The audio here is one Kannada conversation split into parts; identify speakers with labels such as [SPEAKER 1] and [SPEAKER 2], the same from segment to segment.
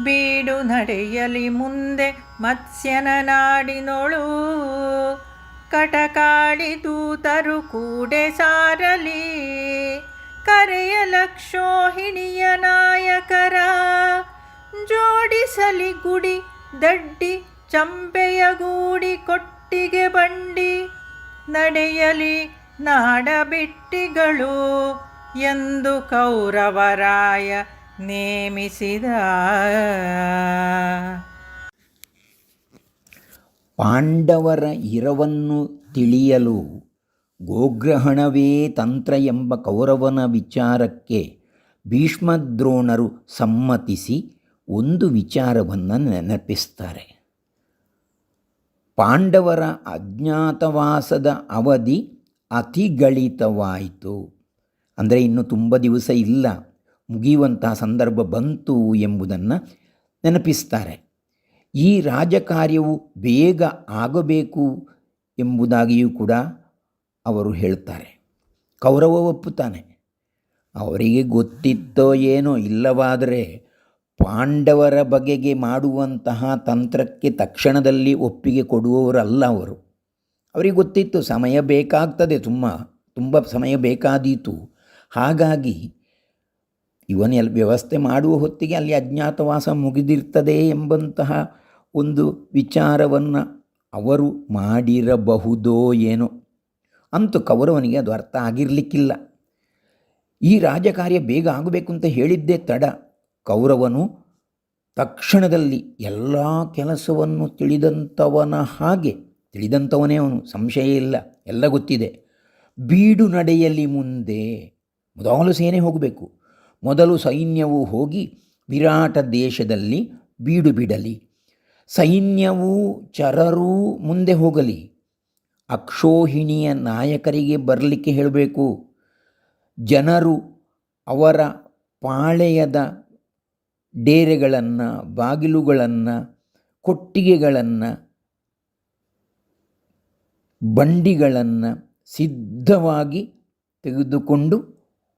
[SPEAKER 1] ಬೀಡು ನಡೆಯಲಿ ಮುಂದೆ ಮತ್ಸ್ಯನ ನಾಡಿನೊಳು, ಕಟಕಾಡಿ ದೂತರು ಕೂಡೆ ಸಾರಲಿ. ಕರೆಯಲಕ್ಷೋಹಿಣಿಯ ನಾಯಕರ ಜೋಡಿಸಲಿ ಗುಡಿ ದಡ್ಡಿ ಚಂಪೆಯ ಗೂಡಿ ಕೊಟ್ಟಿಗೆ ಬಂಡಿ. ನಡೆಯಲಿ ನಾಡಬಿಟ್ಟಿಗಳು ಎಂದು ಕೌರವರಾಯ ನೇಮಿಸಿದ.
[SPEAKER 2] ಪಾಂಡವರ ಇರವನ್ನು ತಿಳಿಯಲು ಗೋಗ್ರಹಣವೇ ತಂತ್ರ ಎಂಬ ಕೌರವನ ವಿಚಾರಕ್ಕೆ ಭೀಷ್ಮದ್ರೋಣರು ಸಮ್ಮತಿಸಿ ಒಂದು ವಿಚಾರವನ್ನು ನೆನಪಿಸ್ತಾರೆ. ಪಾಂಡವರ ಅಜ್ಞಾತವಾಸದ ಅವಧಿ ಅತಿಗಳಿತವಾಯಿತು, ಅಂದರೆ ಇನ್ನು ತುಂಬ ದಿವಸ ಇಲ್ಲ, ಮುಗಿಯುವಂತಹ ಸಂದರ್ಭ ಬಂತು ಎಂಬುದನ್ನು ನೆನಪಿಸ್ತಾರೆ. ಈ ರಾಜಕಾರ್ಯವು ಬೇಗ ಆಗಬೇಕು ಎಂಬುದಾಗಿಯೂ ಕೂಡ ಅವರು ಹೇಳ್ತಾರೆ. ಕೌರವ ಒಪ್ಪುತ್ತಾನೆ. ಅವರಿಗೆ ಗೊತ್ತಿತ್ತೋ ಏನೋ, ಇಲ್ಲವಾದರೆ ಪಾಂಡವರ ಬಗೆಗೆ ಮಾಡುವಂತಹ ತಂತ್ರಕ್ಕೆ ತಕ್ಷಣದಲ್ಲಿ ಒಪ್ಪಿಗೆ ಕೊಡುವವರಲ್ಲ ಅವರು. ಅವರಿಗೆ ಗೊತ್ತಿತ್ತು ಸಮಯ ಬೇಕಾಗ್ತದೆ, ತುಂಬ ಸಮಯ ಬೇಕಾದೀತು. ಹಾಗಾಗಿ ಇವನ ವ್ಯವಸ್ಥೆ ಮಾಡುವ ಹೊತ್ತಿಗೆ ಅಲ್ಲಿ ಅಜ್ಞಾತವಾಸ ಮುಗಿದಿರ್ತದೆ ಎಂಬಂತಹ ಒಂದು ವಿಚಾರವನ್ನು ಅವರು ಮಾಡಿರಬಹುದೋ ಏನೋ. ಅಂತೂ ಕೌರವನಿಗೆ ಅದು ಅರ್ಥ ಆಗಿರಲಿಕ್ಕಿಲ್ಲ. ಈ ರಾಜಕಾರ್ಯ ಬೇಗ ಆಗಬೇಕು ಅಂತ ಹೇಳಿದ್ದೇ ತಡ. ಕೌರವನು ತಕ್ಷಣದಲ್ಲಿ ಎಲ್ಲ ಕೆಲಸವನ್ನು ತಿಳಿದಂಥವನೇ ಅವನು, ಸಂಶಯ ಇಲ್ಲ, ಎಲ್ಲ ಗೊತ್ತಿದೆ. ಬೀಡು ನಡೆಯಲಿ ಮುಂದೆ, ಮೊದಲು ಸೇನೆ ಹೋಗಬೇಕು. ಮೊದಲು ಸೈನ್ಯವು ಹೋಗಿ ವಿರಾಟ ದೇಶದಲ್ಲಿ ಬೀಡು ಬಿಡಲಿ. ಸೈನ್ಯವೂ ಚರರೂ ಮುಂದೆ ಹೋಗಲಿ. ಅಕ್ಷೋಹಿಣಿಯ ನಾಯಕರಿಗೆ ಬರಲಿಕ್ಕೆ ಹೇಳಬೇಕು. ಜನರು ಅವರ ಪಾಳೆಯದ ಡೇರೆಗಳನ್ನು, ಬಾಗಿಲುಗಳನ್ನು, ಕೊಟ್ಟಿಗೆಗಳನ್ನು, ಬಂಡಿಗಳನ್ನು ಸಿದ್ಧವಾಗಿ ತೆಗೆದುಕೊಂಡು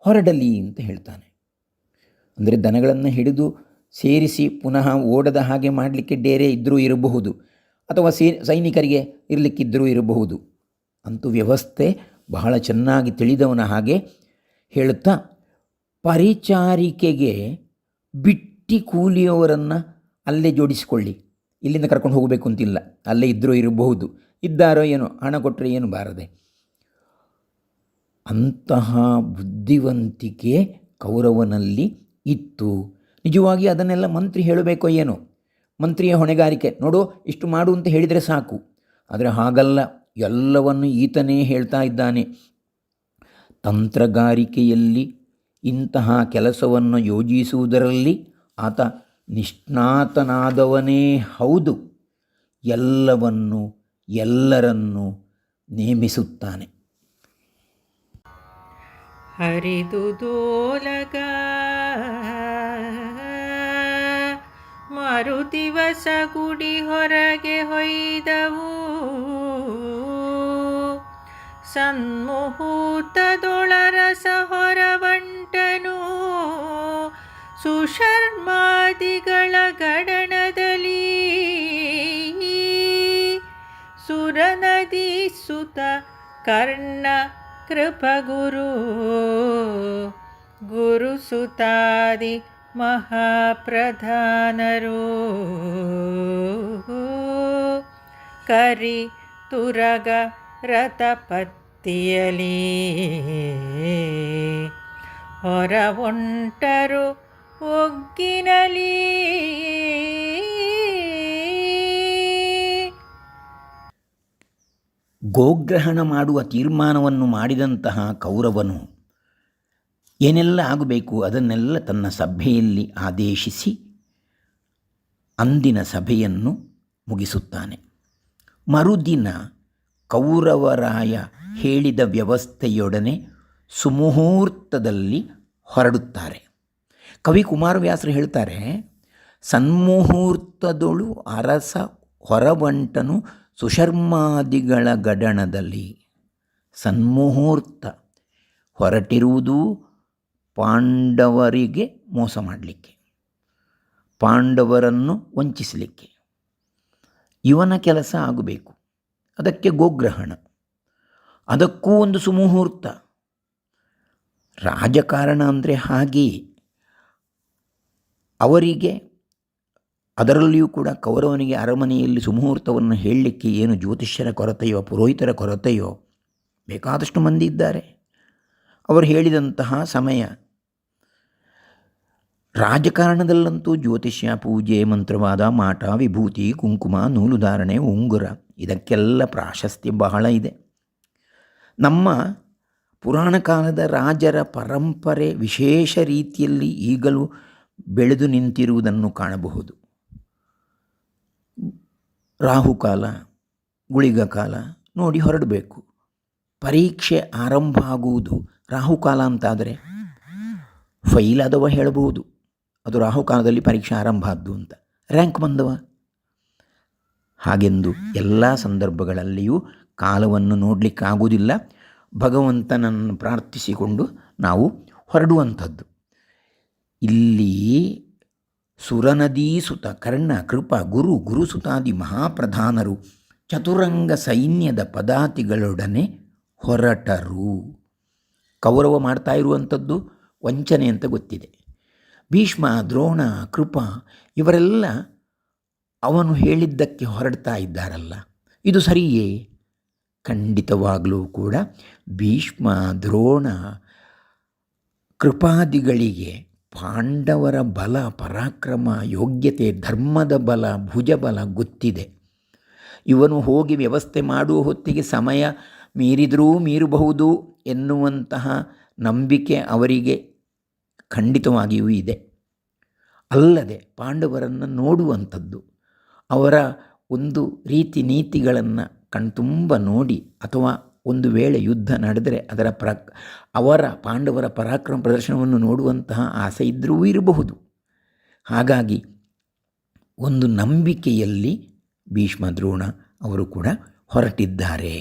[SPEAKER 2] ಹೊರಡಲಿ ಅಂತ ಹೇಳ್ತಾನೆ. ಅಂದರೆ ದನಗಳನ್ನು ಹಿಡಿದು ಸೇರಿಸಿ ಪುನಃ ಓಡದ ಹಾಗೆ ಮಾಡಲಿಕ್ಕೆ ಡೇರೆ ಇದ್ದರೂ ಇರಬಹುದು, ಅಥವಾ ಸೈನಿಕರಿಗೆ ಇರಲಿಕ್ಕಿದ್ದರೂ ಇರಬಹುದು. ಅಂತೂ ವ್ಯವಸ್ಥೆ ಬಹಳ ಚೆನ್ನಾಗಿ ತಿಳಿದವನ ಹಾಗೆ ಹೇಳುತ್ತಾ, ಪರಿಚಾರಿಕೆಗೆ ಬಿಟ್ಟಿ ಕೂಲಿಯವರನ್ನು ಅಲ್ಲೇ ಜೋಡಿಸಿಕೊಳ್ಳಿ, ಇಲ್ಲಿಂದ ಕರ್ಕೊಂಡು ಹೋಗಬೇಕು ಅಂತಿಲ್ಲ, ಅಲ್ಲೇ ಇದ್ದರೂ ಇರಬಹುದು, ಇದ್ದಾರೋ ಏನೋ, ಹಣ ಕೊಟ್ಟರೆ ಏನು ಬಾರದೆ. ಅಂತಹ ಬುದ್ಧಿವಂತಿಕೆ ಕೌರವನಲ್ಲಿ ಇತ್ತು. ನಿಜವಾಗಿ ಅದನ್ನೆಲ್ಲ ಮಂತ್ರಿ ಹೇಳಬೇಕೋ ಏನೋ, ಮಂತ್ರಿಯ ಹೊಣೆಗಾರಿಕೆ, ನೋಡು ಇಷ್ಟು ಮಾಡು ಅಂತ ಹೇಳಿದರೆ ಸಾಕು. ಆದರೆ ಹಾಗಲ್ಲ, ಎಲ್ಲವನ್ನು ಈತನೇ ಹೇಳ್ತಾ ಇದ್ದಾನೆ. ತಂತ್ರಗಾರಿಕೆಯಲ್ಲಿ ಇಂತಹ ಕೆಲಸವನ್ನು ಯೋಜಿಸುವುದರಲ್ಲಿ ಆತ ನಿಷ್ಣಾತನಾದವನೇ ಹೌದು. ಎಲ್ಲವನ್ನು ಎಲ್ಲರನ್ನೂ ನೇಮಿಸುತ್ತಾನೆ.
[SPEAKER 1] ಹರಿದು ದೋಲಗ ಮರುದಿವಸ ಗುಡಿ ಹೊರಗೆ ಹೊಯ್ದವು. ಸನ್ಮುಹೂರ್ತದೊಳರಸ ಹೊರವಂಟನು ಸುಶರ್ಮಾದಿಗಳ ಗಡಣದಲ್ಲಿ. ಸುರನದಿ ಸುತ ಕರ್ಣ ಕೃಪಗುರು ಗುರುಸುತಾದಿ ಮಹಾಪ್ರಧಾನರು. ಕರಿ ತುರಗ ರಥಪತ್ತಿಯಲಿ ಹೊರ ಒಂಟರು ಒಗ್ಗಿನಲಿ.
[SPEAKER 2] ಗೋಗ್ರಹಣ ಮಾಡುವ ತೀರ್ಮಾನವನ್ನು ಮಾಡಿದಂತಹ ಕೌರವನು ಏನೆಲ್ಲ ಆಗಬೇಕು ಅದನ್ನೆಲ್ಲ ತನ್ನ ಸಭೆಯಲ್ಲಿ ಆದೇಶಿಸಿ ಅಂದಿನ ಸಭೆಯನ್ನು ಮುಗಿಸುತ್ತಾನೆ. ಮರುದಿನ ಕೌರವರಾಯ ಹೇಳಿದ ವ್ಯವಸ್ಥೆಯೊಡನೆ ಸುಮುಹೂರ್ತದಲ್ಲಿ ಹೊರಡುತ್ತಾರೆ. ಕವಿ ಕುಮಾರವ್ಯಾಸರು ಹೇಳ್ತಾರೆ, ಸನ್ಮುಹೂರ್ತದೊಳು ಅರಸ ಹೊರವಂಟನು ಸುಶರ್ಮಾದಿಗಳ ಗಡಣದಲ್ಲಿ. ಸನ್ಮುಹೂರ್ತ ಹೊರಟಿರುವುದು ಪಾಂಡವರಿಗೆ ಮೋಸ ಮಾಡಲಿಕ್ಕೆ. ಪಾಂಡವರನ್ನು ವಂಚಿಸಲಿಕ್ಕೆ. ಇವನ ಕೆಲಸ ಆಗಬೇಕು. ಅದಕ್ಕೆ ಗೋಗ್ರಹಣ, ಅದಕ್ಕೂ ಒಂದು ಸುಮುಹೂರ್ತ. ರಾಜಕಾರಣ ಅಂದರೆ ಹಾಗೆಯೇ. ಅವರಿಗೆ, ಅದರಲ್ಲಿಯೂ ಕೂಡ ಕೌರವನಿಗೆ ಅರಮನೆಯಲ್ಲಿ ಸುಮುಹೂರ್ತವನ್ನು ಹೇಳಲಿಕ್ಕೆ ಏನು ಜ್ಯೋತಿಷ್ಯರ ಕೊರತೆಯೋ ಪುರೋಹಿತರ ಕೊರತೆಯೋ, ಬೇಕಾದಷ್ಟು ಮಂದಿ ಇದ್ದಾರೆ. ಅವರು ಹೇಳಿದಂತಹ ಸಮಯ. ರಾಜಕಾರಣದಲ್ಲಂತೂ ಜ್ಯೋತಿಷ್ಯ, ಪೂಜೆ, ಮಂತ್ರವಾದ, ಮಾಟ, ವಿಭೂತಿ, ಕುಂಕುಮ, ನೂಲುಧಾರಣೆ, ಉಂಗುರ, ಇದಕ್ಕೆಲ್ಲ ಪ್ರಾಶಸ್ತ್ಯ ಬಹಳ ಇದೆ. ನಮ್ಮ ಪುರಾಣ ಕಾಲದ ರಾಜರ ಪರಂಪರೆ ವಿಶೇಷ ರೀತಿಯಲ್ಲಿ ಈಗಲೂ ಬೆಳೆದು ನಿಂತಿರುವುದನ್ನು ಕಾಣಬಹುದು. ರಾಹುಕಾಲ, ಗುಳಿಗ ಕಾಲ ನೋಡಿ ಹೊರಡಬೇಕು. ಪರೀಕ್ಷೆ ಆರಂಭ ಆಗುವುದು ರಾಹುಕಾಲ ಅಂತಾದರೆ ಫೈಲ್ ಆದವ ಹೇಳಬಹುದು, ಅದು ರಾಹುಕಾಲದಲ್ಲಿ ಪರೀಕ್ಷೆ ಆರಂಭ ಆದ್ದು ಅಂತ. ರ್ಯಾಂಕ್ ಬಂದವ. ಹಾಗೆಂದು ಎಲ್ಲ ಸಂದರ್ಭಗಳಲ್ಲಿಯೂ ಕಾಲವನ್ನು ನೋಡಲಿಕ್ಕಾಗುವುದಿಲ್ಲ. ಭಗವಂತನನ್ನು ಪ್ರಾರ್ಥಿಸಿಕೊಂಡು ನಾವು ಹೊರಡುವಂಥದ್ದು. ಇಲ್ಲಿ ಸುರನದೀಸುತ ಕರ್ಣ, ಕೃಪ, ಗುರುಸುತಾದಿ ಮಹಾಪ್ರಧಾನರು ಚತುರಂಗ ಸೈನ್ಯದ ಪದಾತಿಗಳೊಡನೆ ಹೊರಟರು. ಕೌರವ ಮಾಡ್ತಾ ಇರುವಂಥದ್ದು ವಂಚನೆ ಅಂತ ಗೊತ್ತಿದೆ. ಭೀಷ್ಮ, ದ್ರೋಣ, ಕೃಪ ಇವರೆಲ್ಲ ಅವನು ಹೇಳಿದ್ದಕ್ಕೆ ಹೊರಡ್ತಾ ಇದ್ದಾರಲ್ಲ, ಇದು ಸರಿಯೇ? ಖಂಡಿತವಾಗಲೂ ಕೂಡ ಭೀಷ್ಮ, ದ್ರೋಣ, ಕೃಪಾದಿಗಳಿಗೆ ಪಾಂಡವರ ಬಲ, ಪರಾಕ್ರಮ, ಯೋಗ್ಯತೆ, ಧರ್ಮದ ಬಲ, ಭುಜಬಲ ಗೊತ್ತಿದೆ. ಇವನು ಹೋಗಿ ವ್ಯವಸ್ಥೆ ಮಾಡುವ ಹೊತ್ತಿಗೆ ಸಮಯ ಮೀರಿದರೂ ಮೀರಬಹುದು ಎನ್ನುವಂತಹ ನಂಬಿಕೆ ಅವರಿಗೆ ಖಂಡಿತವಾಗಿಯೂ ಇದೆ. ಅಲ್ಲದೆ ಪಾಂಡವರನ್ನು ನೋಡುವಂಥದ್ದು, ಅವರ ಒಂದು ರೀತಿ ನೀತಿಗಳನ್ನು ಕಣ್ತುಂಬ ನೋಡಿ, ಅಥವಾ ಒಂದು ವೇಳೆ ಯುದ್ಧ ನಡೆದರೆ ಅವರ ಪಾಂಡವರ ಪರಾಕ್ರಮ ಪ್ರದರ್ಶನವನ್ನು ನೋಡುವಂತಹ ಆಸೆ ಇದ್ದರೂ ಇರಬಹುದು. ಹಾಗಾಗಿ ಒಂದು ನಂಬಿಕೆಯಲ್ಲಿ ಭೀಷ್ಮ, ದ್ರೋಣ ಅವರು ಕೂಡ ಹೊರಟಿದ್ದಾರೆ.